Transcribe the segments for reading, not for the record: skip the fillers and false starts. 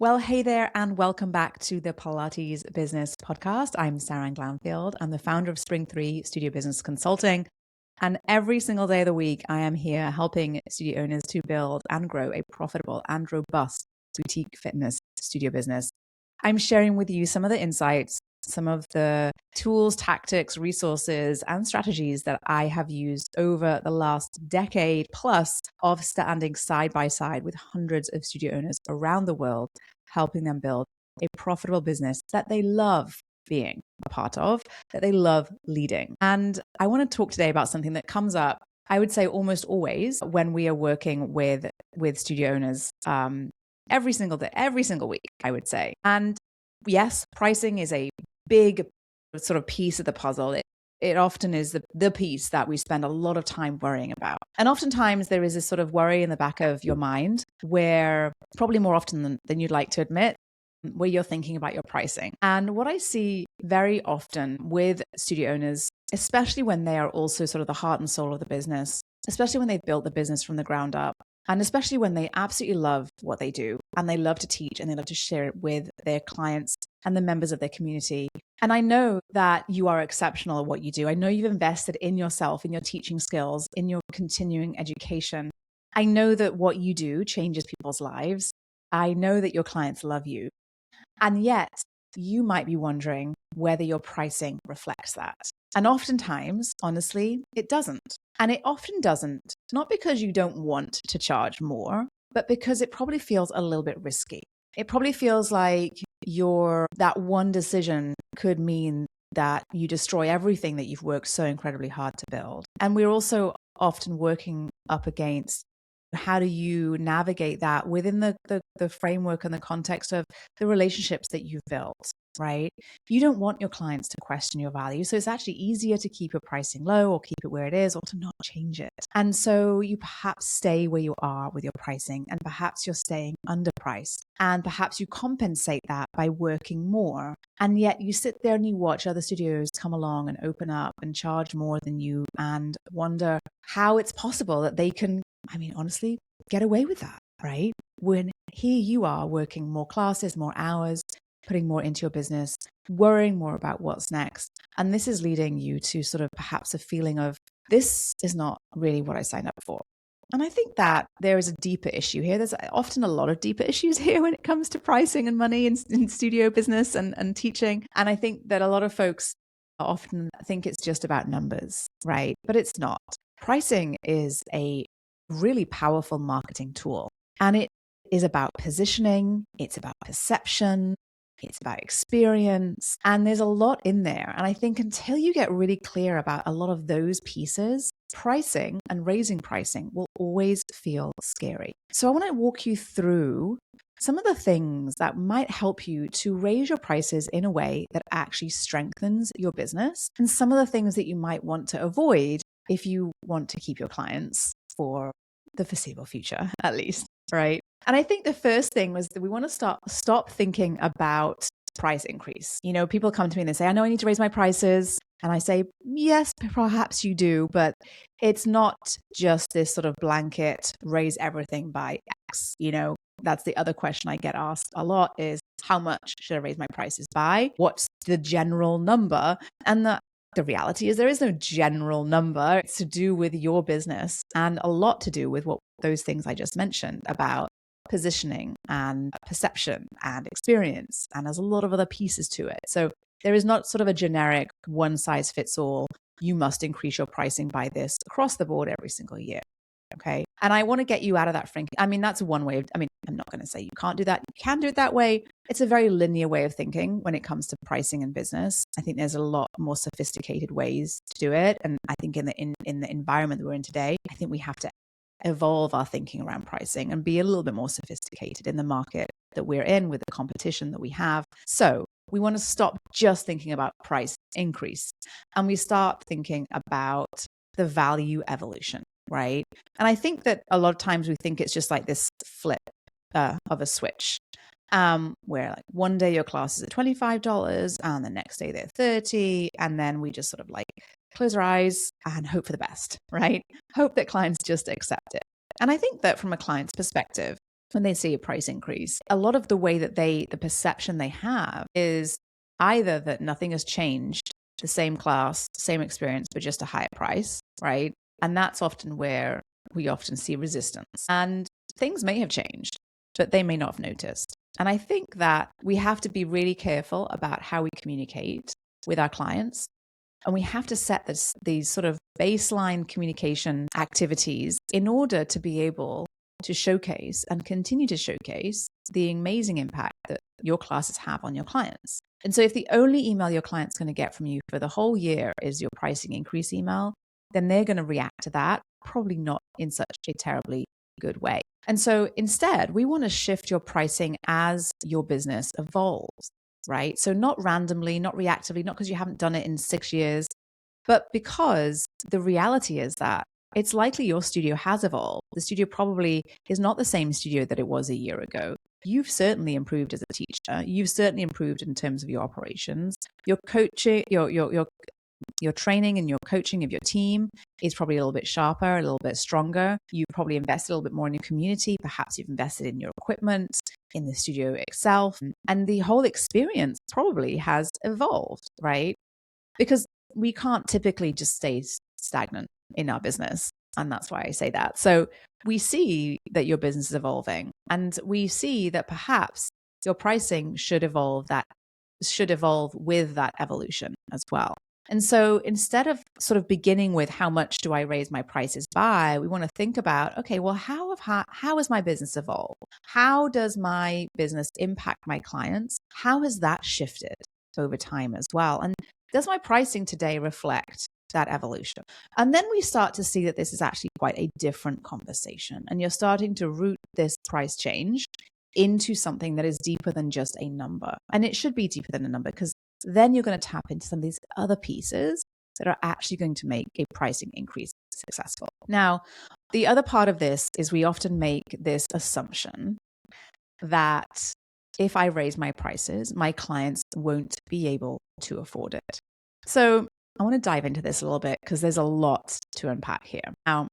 Well, hey there, and welcome back to the Pilates Business Podcast. I'm Seran Glanfield. I'm the founder of Spring 3 Studio Business Consulting. And every single day of the week, I am here helping studio owners to build and grow a profitable and robust boutique fitness studio business. I'm sharing with you some of the insights, some of the tools, tactics, resources, and strategies that I have used over the last decade plus of standing side by side with hundreds of studio owners around the world, helping them build a profitable business that they love being a part of, that they love leading. And I want to talk today about something that comes up, I would say almost always when we are working with studio owners every single day, every single week, I would say. And yes, pricing is a big sort of piece of the puzzle. It often is the piece that we spend a lot of time worrying about. And oftentimes there is this sort of worry in the back of your mind where probably more often than you'd like to admit, where you're thinking about your pricing. And what I see very often with studio owners, especially when they are also sort of the heart and soul of the business, especially when they've built the business from the ground up, and especially when they absolutely love what they do and they love to teach and they love to share it with their clients and the members of their community. And I know that you are exceptional at what you do. I know you've invested in yourself, in your teaching skills, in your continuing education. I know that what you do changes people's lives. I know that your clients love you. And yet you might be wondering whether your pricing reflects that. And oftentimes, honestly, it doesn't. And it often doesn't, not because you don't want to charge more, but because it probably feels a little bit risky. It probably feels like that one decision could mean that you destroy everything that you've worked so incredibly hard to build. And we're also often working up against how do you navigate that within the framework and the context of the relationships that you've built, right? You don't want your clients to question your value. So it's actually easier to keep your pricing low or keep it where it is or to not change it. And so you perhaps stay where you are with your pricing, and perhaps you're staying underpriced, and perhaps you compensate that by working more. And yet you sit there and you watch other studios come along and open up and charge more than you and wonder how it's possible that they can, honestly, get away with that, right? When here you are working more classes, more hours, putting more into your business, worrying more about what's next. And this is leading you to sort of perhaps a feeling of, this is not really what I signed up for. And I think that there is a deeper issue here. There's often a lot of deeper issues here when it comes to pricing and money in studio business and teaching. And I think that a lot of folks often think it's just about numbers, right? But it's not. Pricing is a really powerful marketing tool. And it is about positioning, it's about perception, it's about experience, and there's a lot in there. And I think until you get really clear about a lot of those pieces, pricing and raising pricing will always feel scary. So I want to walk you through some of the things that might help you to raise your prices in a way that actually strengthens your business, and some of the things that you might want to avoid if you want to keep your clients for the foreseeable future, at least, right? And I think the first thing was that we want to stop thinking about price increase. People come to me and they say, I know I need to raise my prices. And I say, yes, perhaps you do, but it's not just this sort of blanket raise everything by X. That's the other question I get asked a lot is, how much should I raise my prices by? What's the general number? And the reality is there is no general number. It's to do with your business and a lot to do with what those things I just mentioned about positioning and perception and experience. And there's a lot of other pieces to it. So there is not sort of a generic one size fits all, you must increase your pricing by this across the board every single year. Okay. And I want to get you out of that thinking. That's one way I'm not going to say you can't do that. You can do it that way. It's a very linear way of thinking when it comes to pricing and business. I think there's a lot more sophisticated ways to do it. And I think in the environment that we're in today, I think we have to evolve our thinking around pricing and be a little bit more sophisticated in the market that we're in with the competition that we have. So we want to stop just thinking about price increase and we start thinking about the value evolution, right? And I think that a lot of times we think it's just like this flip of a switch, where like one day your classes are $25 and the next day they're $30, and then we just sort of like close our eyes and hope for the best, right? Hope that clients just accept it. And I think that from a client's perspective, when they see a price increase, a lot of the way that the perception they have is either that nothing has changed, the same class, same experience, but just a higher price, right? And that's often where we often see resistance. And things may have changed, but they may not have noticed. And I think that we have to be really careful about how we communicate with our clients. And we have to set these sort of baseline communication activities in order to be able to showcase and continue to showcase the amazing impact that your classes have on your clients. And so if the only email your client's going to get from you for the whole year is your pricing increase email, then they're going to react to that, probably not in such a terribly good way. And so instead, we want to shift your pricing as your business evolves, right? So not randomly, not reactively, not because you haven't done it in 6 years, but because the reality is that it's likely your studio has evolved. The studio probably is not the same studio that it was a year ago. You've certainly improved as a teacher. You've certainly improved in terms of your operations. Your coaching, your training and your coaching of your team is probably a little bit sharper, a little bit stronger. You probably invested a little bit more in your community. Perhaps you've invested in your equipment, in the studio itself. And the whole experience probably has evolved, right? Because we can't typically just stay stagnant in our business. And that's why I say that. So we see that your business is evolving, and we see that perhaps your pricing should evolve with that evolution as well. And so instead of sort of beginning with how much do I raise my prices by, we want to think about, okay, well, how has my business evolved? How does my business impact my clients? How has that shifted over time as well? And does my pricing today reflect that evolution? And then we start to see that this is actually quite a different conversation. And you're starting to root this price change into something that is deeper than just a number. And it should be deeper than a number, because then you're going to tap into some of these other pieces that are actually going to make a pricing increase successful. Now, the other part of this is we often make this assumption that if I raise my prices, my clients won't be able to afford it. So I want to dive into this a little bit because there's a lot to unpack here. Now,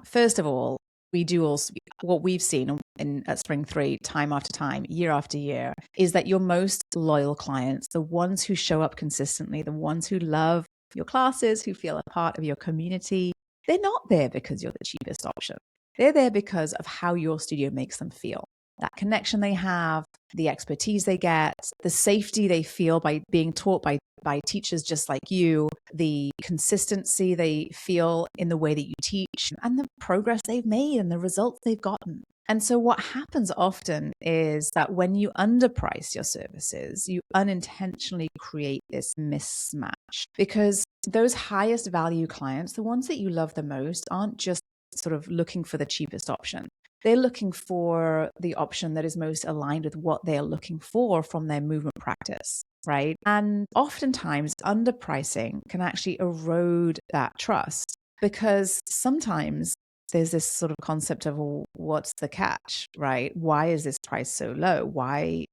first of all, we do also, what we've seen at Spring 3 time after time, year after year, is that your most loyal clients, the ones who show up consistently, the ones who love your classes, who feel a part of your community, they're not there because you're the cheapest option. They're there because of how your studio makes them feel. That connection they have, the expertise they get, the safety they feel by being taught by teachers just like you, the consistency they feel in the way that you teach, and the progress they've made and the results they've gotten. And so what happens often is that when you underprice your services, you unintentionally create this mismatch, because those highest value clients, the ones that you love the most, aren't just sort of looking for the cheapest option. They're looking for the option that is most aligned with what they're looking for from their movement practice, right? And oftentimes underpricing can actually erode that trust, because sometimes there's this sort of concept of, well, what's the catch, right? Why is this price so low? Why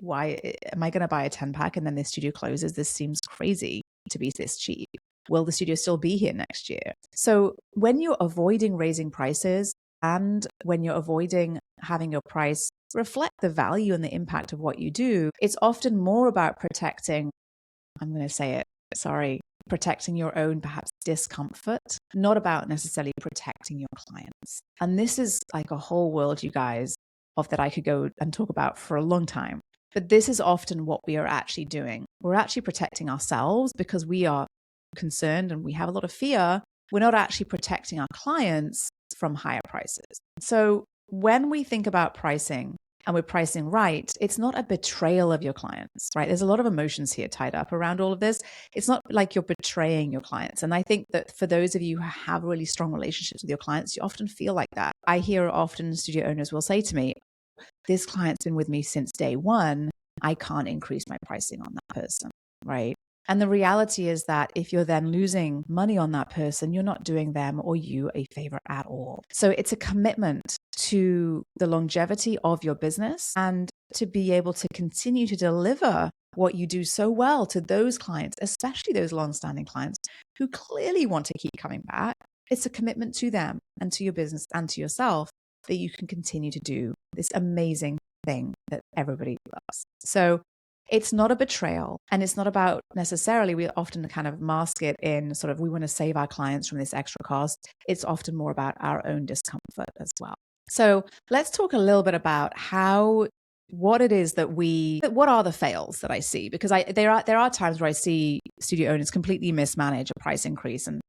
am I going to buy a 10 pack and then the studio closes? This seems crazy to be this cheap. Will the studio still be here next year? So when you're avoiding raising prices, and when you're avoiding having your price reflect the value and the impact of what you do, it's often more about protecting, I'm going to say it, sorry, protecting your own perhaps discomfort, not about necessarily protecting your clients. And this is like a whole world, you guys, of that I could go and talk about for a long time. But this is often what we are actually doing. We're actually protecting ourselves because we are concerned and we have a lot of fear. We're not actually protecting our clients from higher prices. So when we think about pricing and we're pricing right, it's not a betrayal of your clients, right? There's a lot of emotions here tied up around all of this. It's not like you're betraying your clients. And I think that for those of you who have really strong relationships with your clients, you often feel like that. I hear often studio owners will say to me, this client's been with me since day one. I can't increase my pricing on that person, right? And the reality is that if you're then losing money on that person, you're not doing them or you a favor at all. So it's a commitment to the longevity of your business and to be able to continue to deliver what you do so well to those clients, especially those long-standing clients who clearly want to keep coming back. It's a commitment to them and to your business and to yourself that you can continue to do the this amazing thing that everybody loves. So it's not a betrayal, and it's not about necessarily, we often kind of mask it in sort of, we want to save our clients from this extra cost. It's often more about our own discomfort as well. So let's talk a little bit about what it is what are the fails that I see? Because there are times where I see studio owners completely mismanage a price increase, and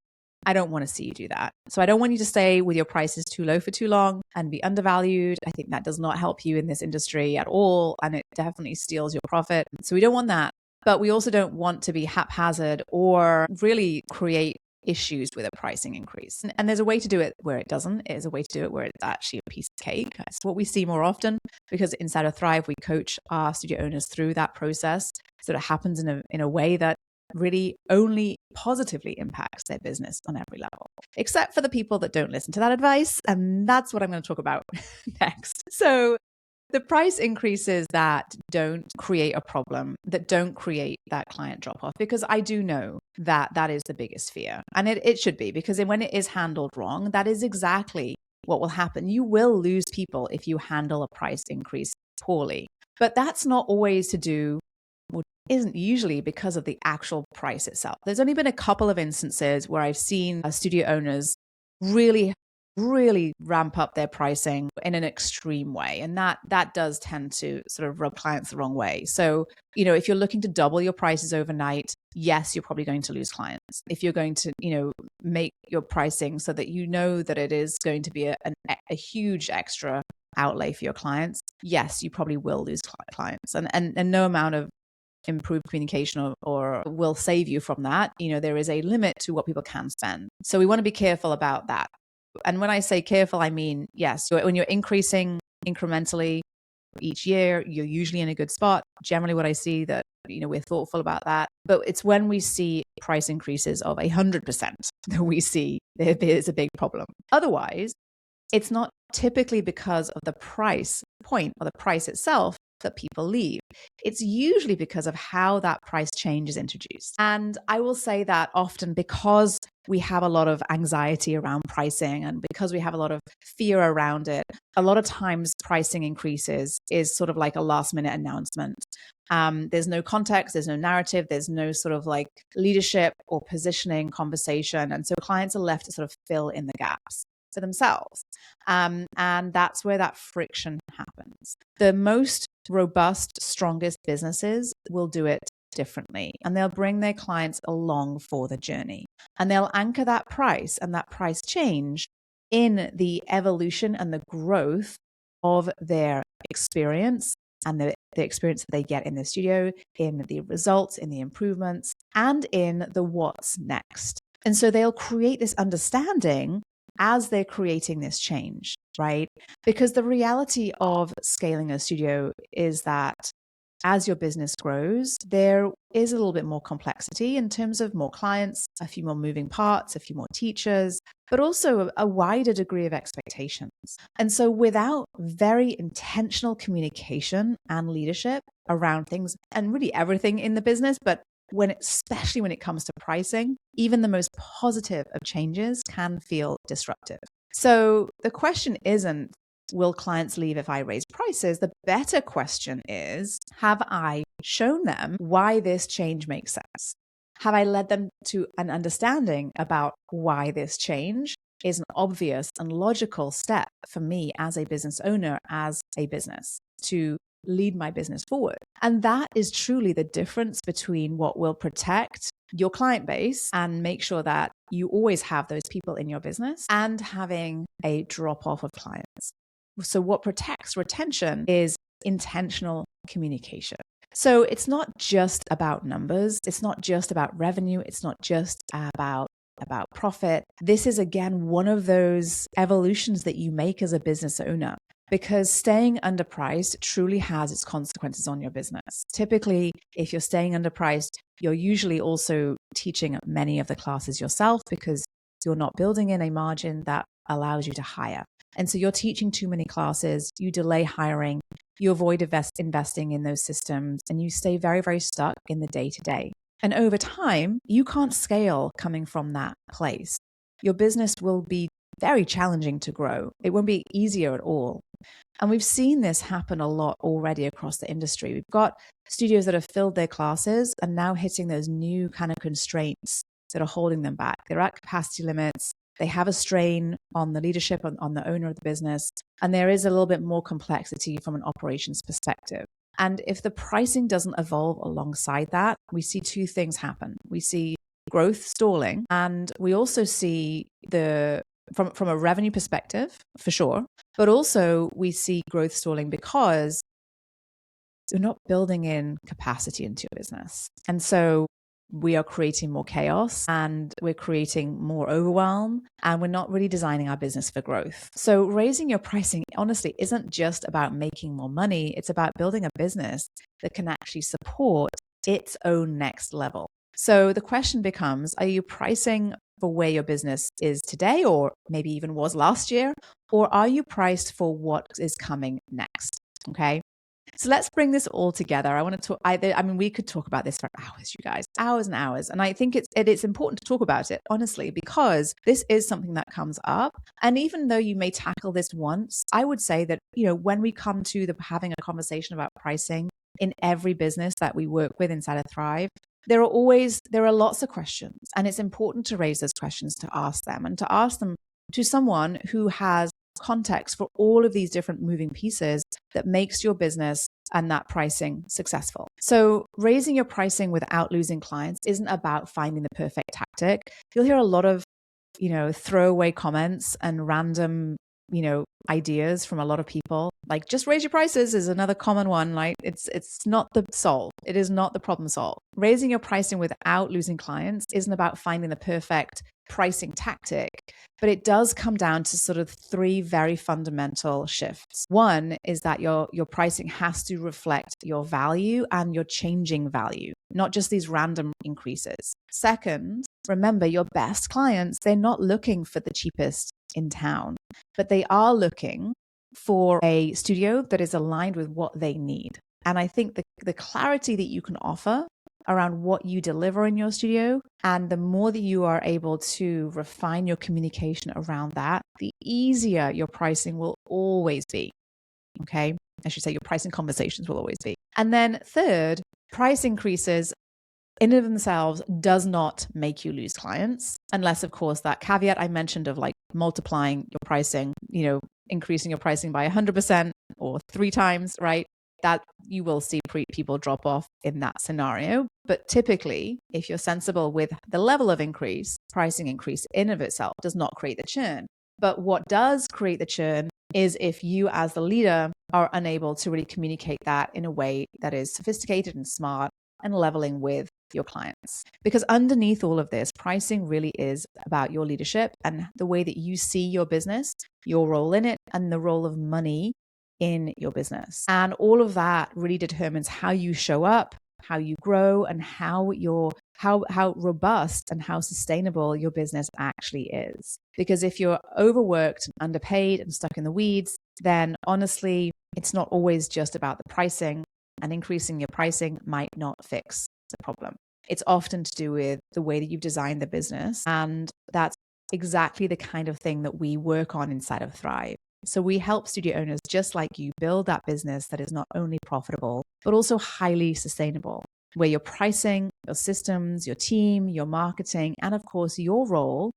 I don't want to see you do that. So I don't want you to stay with your prices too low for too long and be undervalued. I think that does not help you in this industry at all, and it definitely steals your profit. So we don't want that. But we also don't want to be haphazard or really create issues with a pricing increase. And there's a way to do it where it doesn't. There's a way to do it where it's actually a piece of cake. That's what we see more often, because inside of Thrive, we coach our studio owners through that process so that it happens in a way that really only positively impacts their business on every level, except for the people that don't listen to that advice. And that's what I'm going to talk about next. So the price increases that don't create a problem, that don't create that client drop off, because I do know that is the biggest fear. And it should be, because when it is handled wrong, that is exactly what will happen. You will lose people if you handle a price increase poorly. But that's not always to do, isn't usually because of the actual price itself. There's only been a couple of instances where I've seen studio owners really ramp up their pricing in an extreme way. And that does tend to sort of rub clients the wrong way. So, if you're looking to double your prices overnight, yes, you're probably going to lose clients. If you're going to, make your pricing so that that it is going to be a huge extra outlay for your clients, yes, you probably will lose clients. And no amount of improved communication or will save you from that. There is a limit to what people can spend. So we want to be careful about that. And when I say careful, I mean, yes, when you're increasing incrementally each year, you're usually in a good spot. Generally what I see that, we're thoughtful about that. But it's when we see price increases of 100% that we see there's a big problem. Otherwise, it's not typically because of the price point or the price itself that people leave. It's usually because of how that price change is introduced. And I will say that often, because we have a lot of anxiety around pricing and because we have a lot of fear around it, a lot of times pricing increases is sort of like a last minute announcement. There's no context, there's no narrative, there's no sort of like leadership or positioning conversation. And so clients are left to sort of fill in the gaps for themselves. And that's where that friction happens. The most robust, strongest businesses will do it differently, and they'll bring their clients along for the journey, and they'll anchor that price and that price change in the evolution and the growth of their experience and the experience that they get in the studio, in the results, in the improvements, and in the what's next. And so they'll create this understanding as they're creating this change, right? Because the reality of scaling a studio is that as your business grows, there is a little bit more complexity in terms of more clients, a few more moving parts, a few more teachers, but also a wider degree of expectations. And so without very intentional communication and leadership around things and really everything in the business, but especially when it comes to pricing, even the most positive of changes can feel disruptive. So the question isn't, will clients leave if I raise prices? The better question is, have I shown them why this change makes sense? Have I led them to an understanding about why this change is an obvious and logical step for me as a business owner, as a business, to lead my business forward? And that is truly the difference between what will protect your client base and make sure that you always have those people in your business and having a drop off of clients. So what protects retention is intentional communication. So it's not just about numbers. It's not just about revenue. It's not just about profit. This is, again, one of those evolutions that you make as a business owner, because staying underpriced truly has its consequences on your business. Typically, if you're staying underpriced, you're usually also teaching many of the classes yourself because you're not building in a margin that allows you to hire. And so you're teaching too many classes, you delay hiring, you avoid investing in those systems, and you stay very, very stuck in the day-to-day. And over time, you can't scale coming from that place. Your business will be very challenging to grow. It won't be easier at all. And we've seen this happen a lot already across the industry. We've got studios that have filled their classes and now hitting those new kind of constraints that are holding them back. They're at capacity limits. They have a strain on the leadership, on the owner of the business. And there is a little bit more complexity from an operations perspective. And if the pricing doesn't evolve alongside that, we see two things happen. We see growth stalling, and we also see from a revenue perspective, for sure, but also we see growth stalling because we're not building in capacity into your business. And so we are creating more chaos and we're creating more overwhelm, and we're not really designing our business for growth. So raising your pricing, honestly, isn't just about making more money. It's about building a business that can actually support its own next level. So the question becomes, are you pricing for where your business is today, or maybe even was last year? Or are you priced for what is coming next? Okay. So let's bring this all together. I want to talk, I mean, we could talk about this for hours, you guys, hours and hours. And I think it's important to talk about it, honestly, because this is something that comes up. And even though you may tackle this once, I would say that, when we come to having a conversation about pricing in every business that we work with inside of Thrive, there are lots of questions, and it's important to raise those questions, to ask them, and to ask them to someone who has context for all of these different moving pieces that makes your business and that pricing successful. So raising your pricing without losing clients isn't about finding the perfect tactic. You'll hear a lot of, throwaway comments and random, ideas from a lot of people. Like, just raise your prices is another common one. Like, it's not the solve. It is not the problem solve. Raising your pricing without losing clients isn't about finding the perfect pricing tactic, but it does come down to sort of three very fundamental shifts. One is that your pricing has to reflect your value and your changing value, not just these random increases. Second, remember, your best clients, they're not looking for the cheapest in town, but they are looking for a studio that is aligned with what they need. And I think the clarity that you can offer around what you deliver in your studio, and the more that you are able to refine your communication around that, the easier your pricing will always be. Okay? I should say your pricing conversations will always be. And then third, price increases in and of themselves does not make you lose clients, unless, of course, that caveat I mentioned of like multiplying your pricing, increasing your pricing by 100% or 3 times, right? That you will see people drop off in that scenario. But typically, if you're sensible with the level of increase, pricing increase in of itself does not create the churn. But what does create the churn is if you as the leader are unable to really communicate that in a way that is sophisticated and smart and leveling with your clients. Because underneath all of this, pricing really is about your leadership and the way that you see your business, your role in it, and the role of money in your business. And all of that really determines how you show up, how you grow, and how robust and how sustainable your business actually is. Because if you're overworked, underpaid, and stuck in the weeds, then honestly, it's not always just about the pricing, and increasing your pricing might not fix the problem. It's often to do with the way that you've designed the business. And that's exactly the kind of thing that we work on inside of Thrive. So we help studio owners just like you build that business that is not only profitable, but also highly sustainable, where your pricing, your systems, your team, your marketing, and of course, your role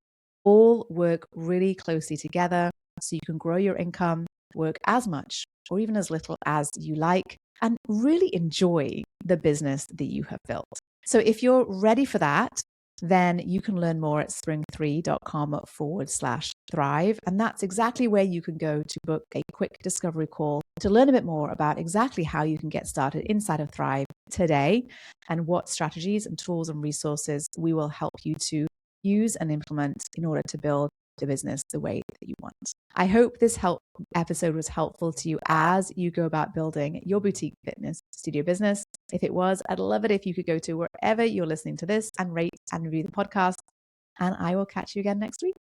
all work really closely together so you can grow your income, work as much or even as little as you like, and really enjoy the business that you have built. So if you're ready for that, then you can learn more at spring3.com/thrive. And that's exactly where you can go to book a quick discovery call to learn a bit more about exactly how you can get started inside of Thrive today and what strategies and tools and resources we will help you to use and implement in order to build the business the way that you want. I hope this episode was helpful to you as you go about building your boutique fitness studio business. If it was, I'd love it if you could go to wherever you're listening to this and rate and review the podcast. And I will catch you again next week.